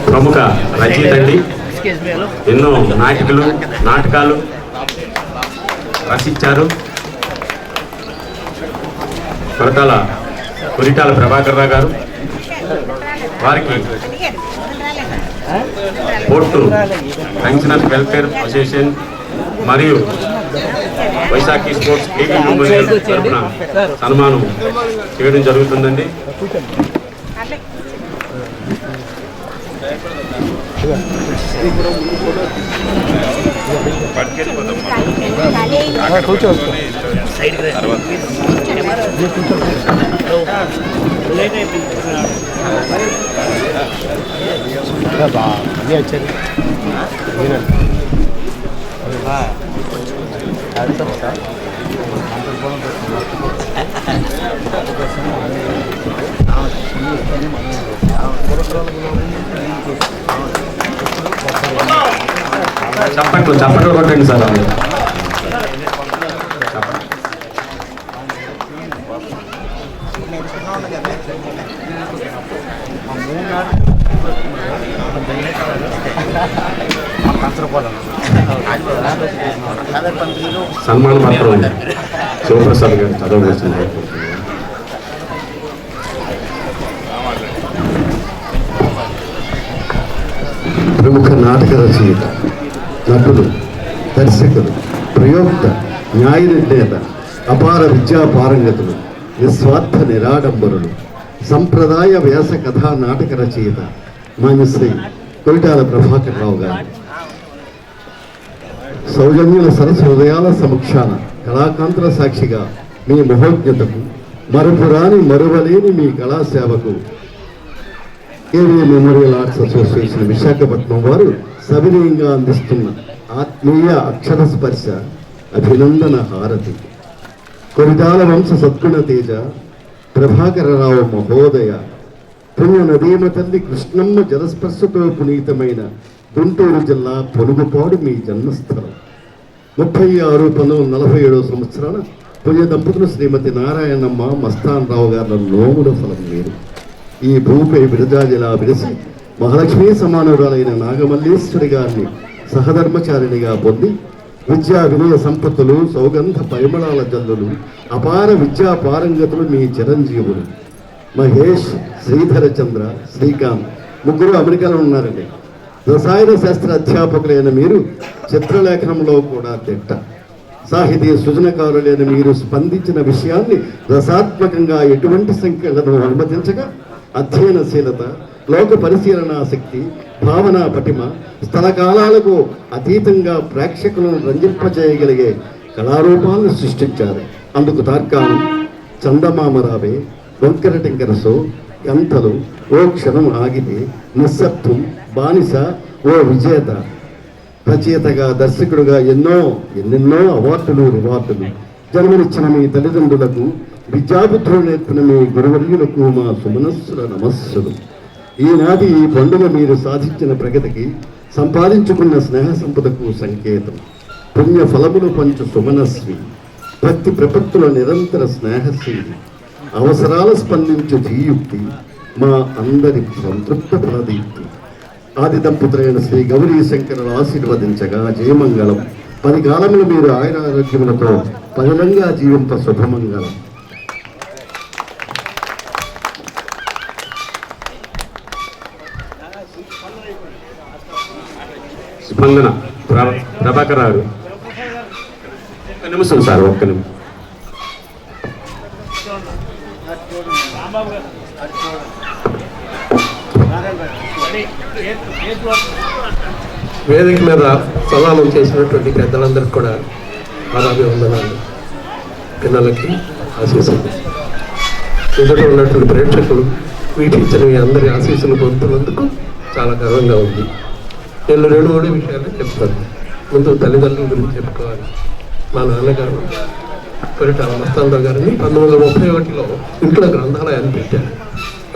ప్రముఖ రచయిత అండి. ఎన్నో నాటకాలు రచించారు. కొరిటాల ప్రభాకర్ రావు గారు. వారికి పోర్టు పెన్షనర్ వెల్ఫేర్ అసోసియేషన్ మరియు వైశాఖి స్పోర్ట్స్ కేకింగ్ మెమోరియల్ తరఫున సన్మానం చేయడం జరుగుతుందండి. చప్పట్లు కొట్టండి సార్. సన్మాన పత్రం శివప్రసాద్ గారు చదవవలసింది. ప్రముఖ నాటక రచయిత, నటులు, దర్శకులు, ప్రయోక్త, న్యాయ నిర్ణేత, అపార విద్యా పారంగతులు, నిస్వార్థ నిరాడంబరులు, సంప్రదాయ వ్యాస కథా నాటక రచయిత మాన్యశ్రీ కొరిటాల ప్రభాకర్ రావు గారు. సౌజన్యుల సరస్సు హృదయాల సమక్షాన కళాకాంతుల సాక్షిగా మీ మహోజ్ఞతకు మరుపురాని మరువలేని మీ కళాసేవకు KV memorial arts association Visakhapatnam వారు సవినయంగా అందిస్తున్న ఆత్మీయ అక్షర స్పర్శ అభినందన హారతి. కొరిటాల వంశ సద్గుణ తేజ ప్రభాకరరావు మహోదయ పుణ్య నదీమ తల్లి కృష్ణమ్మ జలస్పర్శతో పునీతమైన గుంటూరు జిల్లా పొనుగుపాడు మీ జన్మస్థలం. 36/1947 సంవత్సరాన పుణ్య దంపతులు శ్రీమతి నారాయణమ్మ మస్తాన్ రావు గారి నోముల ఫలం మీరు. ఈ భూమిపై విరజాజిలా విరిసి మహాలక్ష్మీ సమానురాలైన నాగమల్లేశ్వరి గారిని సహధర్మచారిణిగా పొంది విద్యా వినయ సంపత్తులు, సౌగంధ పరిమళాల జల్లులు, అపార విద్యా పారంగతులు మీ చిరంజీవులు. మహేష్, శ్రీధరచంద్ర, శ్రీకాంత్ ముగ్గురు అమెరికాలో ఉన్నారండి. రసాయన శాస్త్ర అధ్యాపకులైన మీరు చిత్రలేఖనంలో కూడా దిట్ట. సాహితీ సృజనకారులైన మీరు స్పందించిన విషయాన్ని రసాత్మకంగా ఎటువంటి సంఖ్యలను అనుమతించగా అధ్యయనశీలత, లోక పరిశీలనాశక్తి, భావనా పటిమ, స్థలకాలాలకు అతీతంగా ప్రేక్షకులను రంజింపజేయగలిగే కళారూపాలను సృష్టించారు. అందుకు తార్కాణం చందమామరావే, వంకర టింకరసో, గంతలు, ఓ క్షణం ఆగితే, నిశ్శబ్దం, బానిస, ఓ విజేత. రచయితగా, దర్శకుడుగా ఎన్నెన్నో అవార్డులు, రివార్డులు. జన్మనిచ్చిన మీ తల్లిదండ్రులకు, విద్యాబుద్ధులు నేర్పిన మీ గురువర్యులకు మా సుమనస్సుల నమస్సులు. ఈనాటి ఈ పండుగ మీరు సాధించిన ప్రగతికి, సంపాదించుకున్న స్నేహ సంపదకు సంకేతం. పుణ్య ఫలములు పంచు సుమనస్వి, భక్తి ప్రపత్తుల నిరంతర స్నేహశీలి, అవసరాల స్పందించు ధీయుక్తి, మా అందరి సంతృప్త ఫలదీప్తి. ఆది దంపతులైన శ్రీ గౌరీ శంకరులు ఆశీర్వదించగా జయమంగళం. 10 కాలములు మీరు ఆయురారోగ్యములతో పదిలంగా జీవింప శుభమంగళం. స్పందన ప్రభాకర్ రావు. ఒక్క నిమిషం సార్, ఒక్క నిమిషం. వేదిక మీద సన్మానం చేసినటువంటి పెద్దలందరికీ కూడా పాదాభివందనాలు. పిల్లలకి ఆశీస్సులు. ఎదుట ఉన్నటువంటి ప్రేక్షకులు వీటి ఇచ్చిన మీ అందరి ఆశీస్సులు పొందుతున్నందుకు చాలా గర్వంగా ఉంది. నేను 2-3 విషయాలు చెప్తాను. ముందు తల్లిదండ్రుల గురించి చెప్పుకోవాలి. మా నాన్నగారు కొరిటాల మస్తాన్ గారిని 1931లో ఇంట్లో గ్రంథాలయాన్ని పెట్టారు.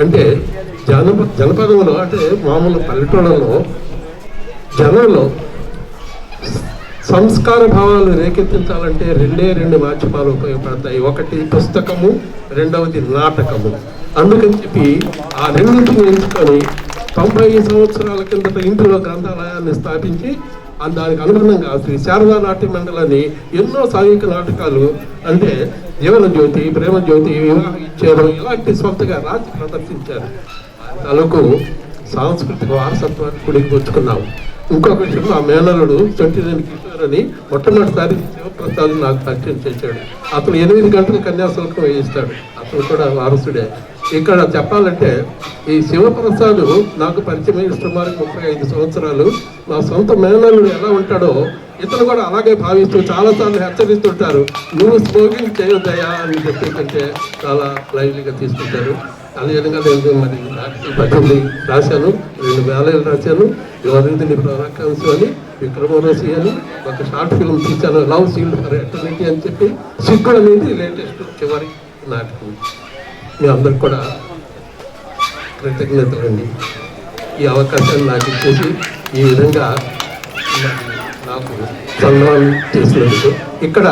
అంటే జనపదంలో, అంటే మామూలు పల్లెటూళ్ళలో జనంలో సంస్కార భావాలు రేకెత్తించాలంటే 2 మాధ్యమాలు ఉపయోగపడతాయి. ఒకటి పుస్తకము, రెండవది నాటకము. అందుకని చెప్పి ఆ రెండింటిని ఎంచుకొని 90 సంవత్సరాల కిందట ఇంటిలో గ్రంథాలయాన్ని స్థాపించి దానికి అనుగుణంగా శ్రీ శారదా నాట్య మండలని ఎన్నో సాంఘిక నాటకాలు అంటే జీవన జ్యోతి, ప్రేమ జ్యోతి, వివాహ ఇచ్చారు ఇలాంటి స్వంతగా రాసి ప్రదర్శించారు. తలకు సాంస్కృతిక వారసత్వాన్ని గుడికి పుచ్చుకున్నాం. ఇంకొక విషయం, మా మేనల్లుడు చొంటినేని కిషోర్ అని మొట్టమొదటిసారి శివప్రసాద్ నాకు పరిచయం చేశాడు. అతను 8 గంటలు కన్యాశుల్కం వేయిస్తాడు. అతను కూడా వారసుడే. ఇక్కడ చెప్పాలంటే ఈ శివప్రసాద్ నాకు పరిచయం సుమారు 35 సంవత్సరాలు. మా సొంత మేనల్లుడు ఎలా ఉంటాడో ఇతను కూడా అలాగే భావిస్తూ చాలాసార్లు హెచ్చరిస్తుంటారు, నువ్వు స్మోకింగ్ చేయొద్దయా అని చెప్పేకంటే చాలా లైవ్లీగా తీసుకుంటారు. అదేవిధంగా నేను మరి 18 రాశాను, 2 వేలలు రాశాను, యువనిధిని ప్రకాశం అని, విక్రమోరసి అని ఒక షార్ట్ ఫిల్మ్ తీశాను, లవ్ సీల్డ్ ఫర్ ఎటర్నిటీ అని చెప్పి. సిగ్గుడు అనేది లేటెస్ట్ చివరి నాటకం. మీ అందరికి కూడా కృతజ్ఞతలండి ఈ అవకాశాన్ని నాకు ఇచ్చేసి ఈ విధంగా నాకు సన్మానం చేసినందుకు. ఇక్కడ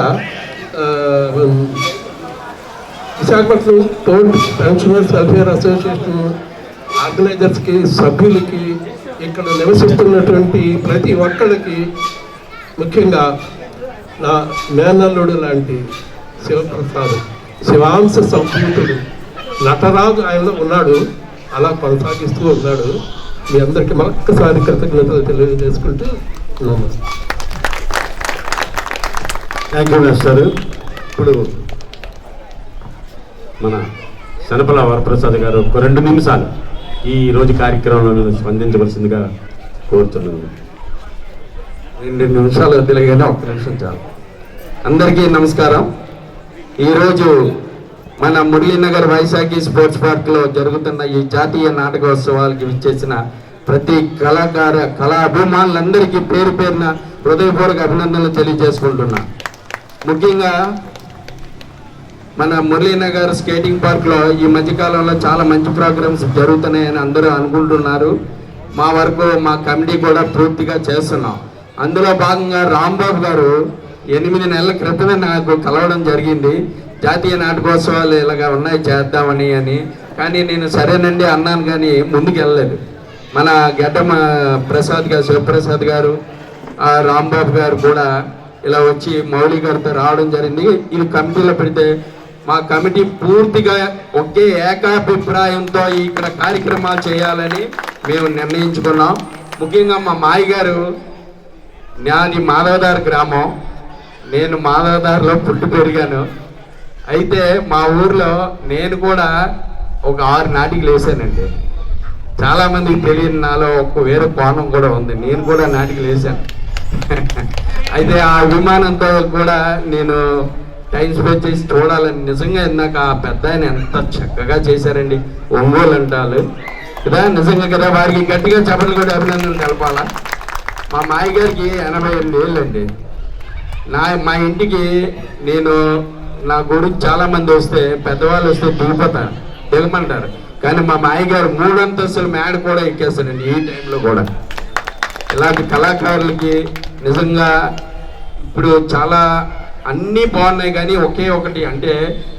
Visakhapatnam toll pensioners welfare association ఆర్గనైజర్స్కి, సభ్యులకి, ఇక్కడ నివసిస్తున్నటువంటి ప్రతి ఒక్కరికి, ముఖ్యంగా నా మేనల్లుడు లాంటి శివప్రసాద్ శివాంశ సంపూతుడు నటరాజు ఆయనలో ఉన్నాడు, అలా కొనసాగిస్తూ ఉన్నాడు. మీ అందరికీ మరొక్కసారి కృతజ్ఞతలు తెలియజేసుకుంటూ నమస్తే. Thank you master. ఇప్పుడు మన శనపల వరప్రసాద్ గారు ఒక 2 నిమిషాలు ఈ రోజు కార్యక్రమంలో స్పందించవలసిందిగా కోరుతున్నాను. 2 నిమిషాలు వదిలేగానే 1 నిమిషం చాలు. అందరికీ నమస్కారం. ఈరోజు మన మురళీనగర్ వైశాఖి స్పోర్ట్స్ పార్క్లో జరుగుతున్న ఈ జాతీయ నాటకోత్సవాలకి విచ్చేసిన ప్రతి కళా అభిమానులందరికీ పేరు పేరున హృదయపూర్వక అభినందనలు తెలియజేసుకుంటున్నా. ముఖ్యంగా మన మురళీనగర్ స్కేటింగ్ పార్క్లో ఈ మధ్యకాలంలో చాలా మంచి ప్రోగ్రామ్స్ జరుగుతున్నాయని అందరూ అనుకుంటున్నారు. మా వరకు మా కమిటీ కూడా పూర్తిగా చేస్తున్నాం. అందులో భాగంగా రాంబాబు గారు 8 నెలల క్రితమే నాకు కలవడం జరిగింది. జాతీయ నాటకోత్సవాలు ఇలాగా ఉన్నాయి చేద్దామని అని. కానీ నేను సరేనండి అన్నాను, కానీ ముందుకు వెళ్ళలేదు. మన గడ్డమ ప్రసాద్ గారు, శివప్రసాద్ గారు, రాంబాబు గారు కూడా ఇలా వచ్చి మౌళి గారితో రావడం జరిగింది. ఇది కమిటీలో పెడితే మా కమిటీ పూర్తిగా ఒకే ఏకాభిప్రాయంతో ఇక్కడ కార్యక్రమాలు చేయాలని మేము నిర్ణయించుకున్నాం. ముఖ్యంగా మా మాయ గారు, నాది మాధవదార్ గ్రామం, నేను మాధవదార్లో పుట్టి పెరిగాను. అయితే మా ఊర్లో నేను కూడా ఒక 6 నాటికలు వేసానండి. చాలామందికి తెలియని నాలో ఒక వేరే కోణం కూడా ఉంది, నేను కూడా నాటికలు వేసాను. అయితే ఆ అభిమానంతో కూడా నేను టైం స్పెండ్ చేసి చూడాలని నిజంగా ఇందాక ఆ పెద్ద ఆయన ఎంత చక్కగా చేశారండి. ఒంగోలు అంటారు కదా, నిజంగా కదా, వారికి గట్టిగా చెప్పలు కూడా అభినందనలు తెలపాలా. మా మాయ గారికి 88 ఏళ్ళండి. మా ఇంటికి నేను నా గురించి చాలామంది వస్తే, పెద్దవాళ్ళు వస్తే దిగమంటారు. కానీ మా మాయ గారు 3 అంతస్తుల మేడ కూడా ఎక్కేస్తారండి ఈ టైంలో కూడా. ఇలాంటి కళాకారులకి నిజంగా ఇప్పుడు చాలా అన్నీ బాగున్నాయి, కానీ ఒకే ఒకటి అంటే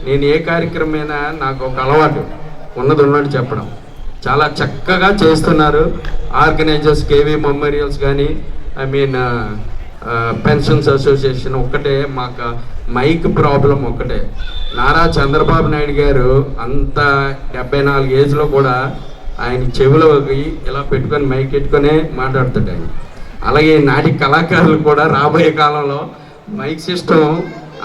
నేను ఏ కార్యక్రమమైనా నాకు ఒక అలవాటు ఉన్నట్టు చెప్పడం. చాలా చక్కగా చేస్తున్నారు ఆర్గనైజర్స్, కేవీ మెమోరియల్స్ కానీ, పెన్షన్స్ అసోసియేషన్. ఒక్కటే మాకు మైక్ ప్రాబ్లం ఒక్కటే. నారా చంద్రబాబు నాయుడు గారు అంత 74 ఏజ్లో కూడా ఆయన చెవిలోకి ఇలా పెట్టుకొని మైక్ పెట్టుకొని మాట్లాడుతాడు ఆయన. అలాగే నాటి కళాకారులు కూడా రాబోయే కాలంలో మైక్ సిస్టమ్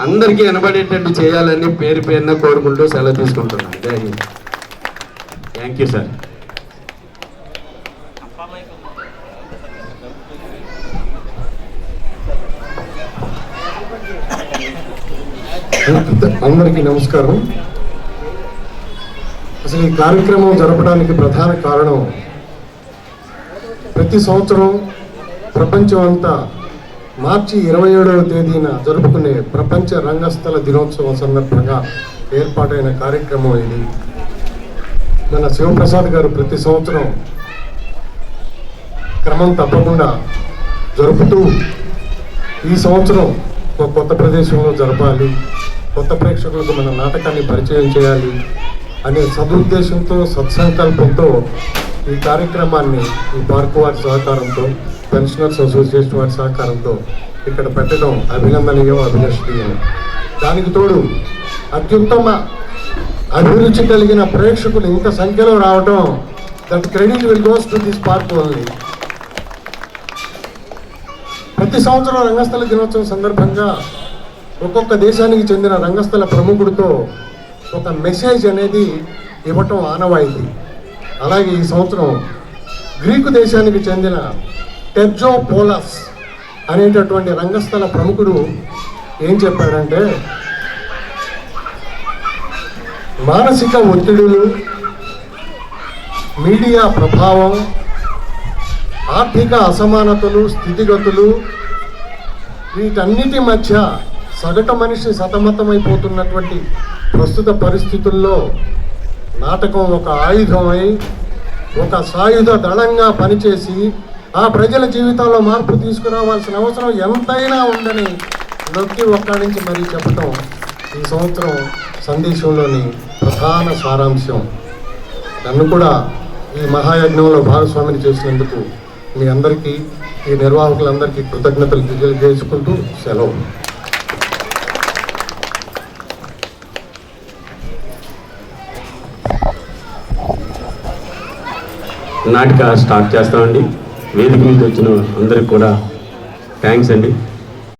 అందరికీ వినబడేటట్టు చేయాలని పేరు పేరున కోరుకుంటూ సెలవు తీసుకుంటున్నాను. Thank you sir. అందరికీ నమస్కారం. అసలు ఈ కార్యక్రమం జరపడానికి ప్రధాన కారణం, ప్రతి సంవత్సరం ప్రపంచం అంతా మార్చి 27వ తేదీన జరుపుకునే ప్రపంచ రంగస్థల దినోత్సవం సందర్భంగా ఏర్పాటైన కార్యక్రమం ఇది. మన శివప్రసాద్ గారు ప్రతి సంవత్సరం క్రమం తప్పకుండా జరుపుతూ ఈ సంవత్సరం ఒక కొత్త ప్రదేశంలో జరపాలి, కొత్త ప్రేక్షకులకు మన నాటకాన్ని పరిచయం చేయాలి అనే సదుద్దేశంతో, సత్సంకల్పంతో ఈ కార్యక్రమాన్ని ఈ పార్కు వారి సహకారంతో, పెన్షనర్స్ అసోసియేషన్ వారి సహకారంతో ఇక్కడ పెట్టడం అభినందనీయం, అభిలషణీయం. దానికి తోడు అత్యుత్తమ అభిరుచి కలిగిన ప్రేక్షకులు ఇంత సంఖ్యలో రావడం, that credit will goes to this park only. ప్రతి సంవత్సరం రంగస్థల దినోత్సవం సందర్భంగా ఒక్కొక్క దేశానికి చెందిన రంగస్థల ప్రముఖుడితో ఒక మెసేజ్ అనేది ఇవ్వటం ఆనవాయితీ. అలాగే ఈ సంవత్సరం గ్రీకు దేశానికి చెందిన టెర్జోపోలస్ అనేటటువంటి రంగస్థల ప్రముఖుడు ఏం చెప్పాడంటే, మానసిక ఒత్తిడులు, మీడియా ప్రభావం, ఆర్థిక అసమానతలు, స్థితిగతులు, వీటన్నిటి మధ్య సగటు మనిషి సతమతమైపోతున్నటువంటి ప్రస్తుత పరిస్థితుల్లో నాటకం ఒక ఆయుధమై, ఒక సాయుధ దళంగా పనిచేసి ఆ ప్రజల జీవితాల్లో మార్పు తీసుకురావాల్సిన అవసరం ఎంతైనా ఉందని నొక్కి ఒక్కడించి మరీ చెప్పటం ఈ సంవత్సరం సందేశంలోని ప్రధాన సారాంశం. నన్ను కూడా ఈ మహాయజ్ఞంలో భాగస్వామిని చేసినందుకు మీ అందరికీ, ఈ నిర్వాహకులందరికీ కృతజ్ఞతలు తెలియజేసుకుంటూ సెలవు. నాటిక స్టార్ట్ చేస్తామండి. వేదిక మీద వచ్చిన అందరికి కూడా థ్యాంక్స్ అండి.